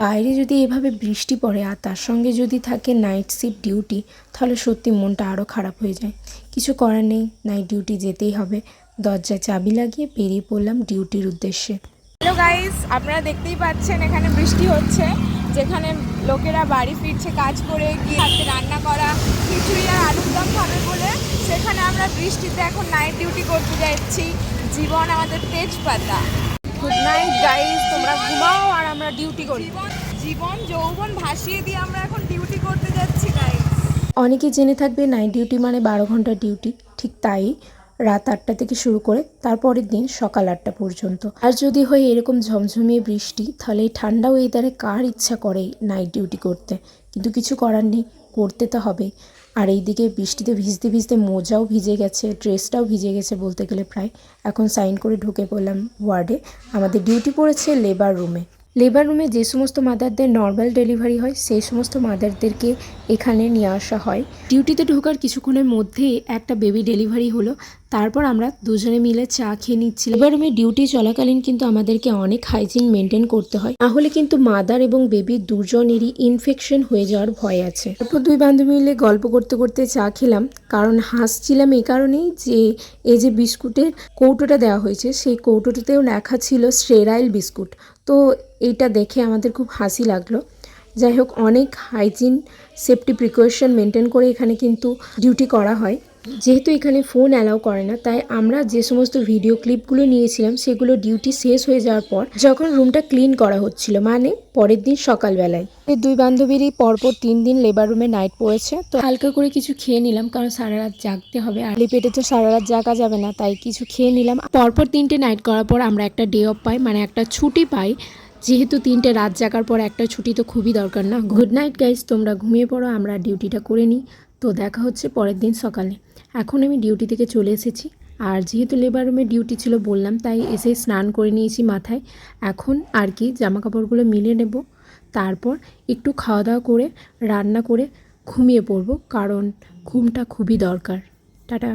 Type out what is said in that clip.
বাইরে যদি এভাবে বৃষ্টি পড়ে আর তার সঙ্গে যদি থাকে নাইট শিফট ডিউটি, তাহলে সত্যি মনটা আরও খারাপ হয়ে যায়। কিছু করার নেই, নাইট ডিউটি যেতেই হবে। দরজায় চাবি লাগিয়ে বেরিয়ে পড়লাম ডিউটির উদ্দেশ্যে। হ্যালো গাইস, আপনারা দেখতেই পাচ্ছেন এখানে বৃষ্টি হচ্ছে, যেখানে লোকেরা বাড়ি ফিরছে কাজ করে গিয়ে হাতে রান্না করা খিচুড়ি আর আলুর দম খাবে বলে, সেখানে আমরা বৃষ্টিতে এখন নাইট ডিউটি করতে যাচ্ছি। জীবন আমাদের তেজপাতা। গুড নাইট গাইস, তোমরা ঘুমাও আর আমরা ডিউটি করি। জীবন যৌবন ভাসিয়ে দিয়ে আমরা এখন ডিউটি করতে যাচ্ছি গাইস। অনেকে জেনে থাকবে নাইট ডিউটি মানে 12 ঘন্টার ডিউটি, ঠিক তাই। রাত 8টা থেকে শুরু করে তারপরের দিন সকাল 8টা পর্যন্ত। আর যদি হয় এরকম ঝমঝমিয়ে বৃষ্টি, তাহলে এই ঠান্ডা ওয়েদারে কার ইচ্ছা করে নাইট ডিউটি করতে, কিন্তু কিছু করার নেই, করতে তো হবে। আর এইদিকে বৃষ্টিতে ভিজতে ভিজতে মোজাও ভিজে গেছে, ড্রেসটাও ভিজে গেছে বলতে গেলে প্রায়। এখন সাইন করে ঢুকে পড়লাম ওয়ার্ডে। আমাদের ডিউটি পড়েছে লেবার রুমে। লেবার রুমে যে সমস্ত মাদারদের নর্মাল ডেলিভারি হয়, সেই সমস্ত মাদারদেরকে এখানে নিয়ে আসা হয়। ডিউটিতে ঢোকার কিছুক্ষণের মধ্যেই একটা বেবি ডেলিভারি হলো। তারপর আমরা দুজনে মিলে চা খেয়ে নিচ্ছিলাম। লেবার রুমে ডিউটি চলাকালীন কিন্তু আমাদেরকে অনেক হাইজিন মেনটেন করতে হয়, নাহলে কিন্তু মাদার এবং বেবি দুজনেরই ইনফেকশন হয়ে যাওয়ার ভয় আছে। তারপর দুই বান্ধবী মিলে গল্প করতে করতে চা খেলাম, কারণ হাসছিলাম এই কারণেই যে এই যে বিস্কুটের কৌটোটা দেওয়া হয়েছে, সেই কৌটোটাতেও লেখা ছিল স্টেরাইল বিস্কুট। তো এইটা দেখে আমাদের খুব হাসি লাগলো। যাই হোক, অনেক হাইজিন সেফটি প্রিকশন মেনটেন করে এখানে কিন্তু ডিউটি করা হয়। যেহেতু এখানে ফোন অ্যালাউ করে না, তাই আমরা যে সমস্ত ভিডিও ক্লিপগুলো নিয়েছিলাম সেগুলো ডিউটি শেষ হয়ে যাওয়ার পর যখন রুমটা ক্লিন করা হচ্ছিল, মানে পরের দিন সকালবেলায়। এই দুই বান্ধবীরই পরপর 3 দিন লেবার রুমে নাইট পড়েছে, তো হালকা করে কিছু খেয়ে নিলাম, কারণ সারা রাত জাগতে হবে, আর পেটে তো সারা রাত জাগা যাবে না, তাই কিছু খেয়ে নিলাম। পরপর 3টে নাইট করার পর আমরা একটা ডে অফ পাই, মানে একটা ছুটি পাই। যেহেতু 3টে রাত জাগার পর একটা ছুটি তো খুবই দরকার না। গুড নাইট গাইজ, তোমরা ঘুমিয়ে পড়ো, আমরা ডিউটিটা করে নিই। তো দেখা হচ্ছে পরের দিন সকালে। এখন আমি ডিউটি থেকে চলে এসেছি, আর যেহেতু লেবার রুমে ডিউটি ছিল বললাম, তাই এসে স্নান করে নিয়েছি মাথায়। এখন আর কি জামা কাপড়গুলো মিলিয়ে নেব, তারপর একটু খাওয়া দাওয়া করে রান্না করে ঘুমিয়ে পড়ব, কারণ ঘুমটা খুবই দরকার। টাটা।